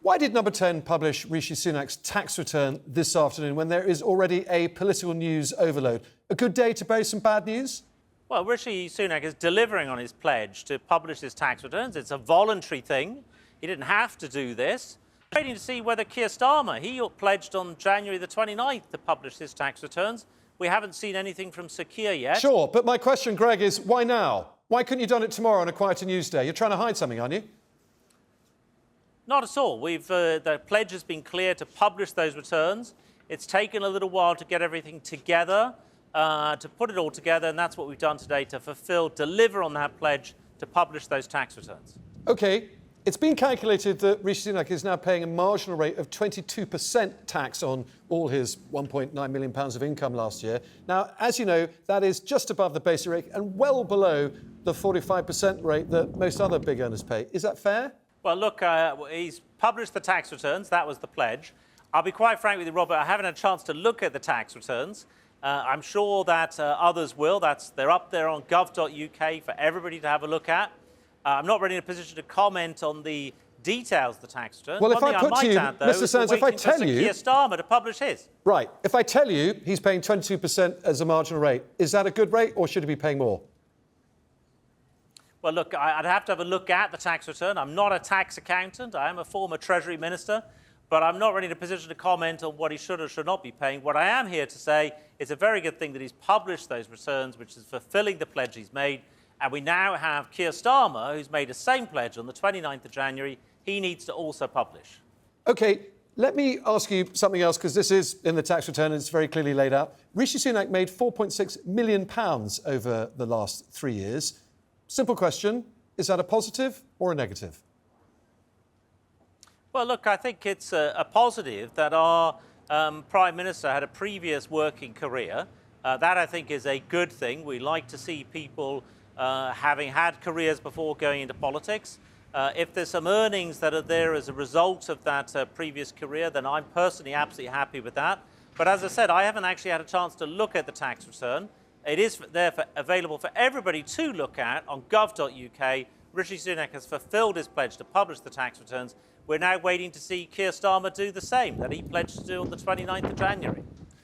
Why did Number 10 publish Rishi Sunak's tax return this afternoon when there is already a political news overload? A good day to bury some bad news? Well, Rishi Sunak is delivering on his pledge to publish his tax returns. It's a voluntary thing. He didn't have to do this. Waiting to see whether Keir Starmer, he pledged on January the 29th to publish his tax returns. We haven't seen anything from Sir Keir yet. Sure, but my question, Greg, is why now? Why couldn't you have done it tomorrow on a quieter news day? You're trying to hide something, aren't you? Not at all. The pledge has been clear to publish those returns. It's taken a little while to get everything together, to put it all together, and that's what we've done today to deliver on that pledge to publish those tax returns. OK, it's been calculated that Rishi Sunak is now paying a marginal rate of 22% tax on all his £1.9 million of income last year. Now, as you know, that is just above the basic rate and well below the 45% rate that most other big earners pay. Is that fair? Well, look, he's published the tax returns. That was the pledge. I'll be quite frank with you, Robert, I haven't had a chance to look at the tax returns. I'm sure that others will. They're up there on gov.uk for everybody to have a look at. I'm not really in a position to comment on the details of the tax return. Well, if I put to you, Mr. Sands, if I tell you... Keir Starmer to publish his. Right. If I tell you he's paying 22% as a marginal rate, is that a good rate or should he be paying more? Well, look, I'd have to have a look at the tax return. I'm not a tax accountant. I am a former Treasury Minister, but I'm not really in a position to comment on what he should or should not be paying. What I am here to say is a very good thing that he's published those returns, which is fulfilling the pledge he's made. And we now have Keir Starmer, who's made the same pledge on the 29th of January. He needs to also publish. OK, let me ask you something else, because this is in the tax return and it's very clearly laid out. Rishi Sunak made £4.6 million over the last 3 years. Simple question, is that a positive or a negative? Well, look, I think it's a positive that our Prime Minister had a previous working career. That, I think, is a good thing. We like to see people having had careers before going into politics. If there's some earnings that are there as a result of that previous career, then I'm personally absolutely happy with that. But as I said, I haven't actually had a chance to look at the tax return. It is available for everybody to look at on gov.uk. Rishi Sunak has fulfilled his pledge to publish the tax returns. We're now waiting to see Keir Starmer do the same that he pledged to do on the 29th of January.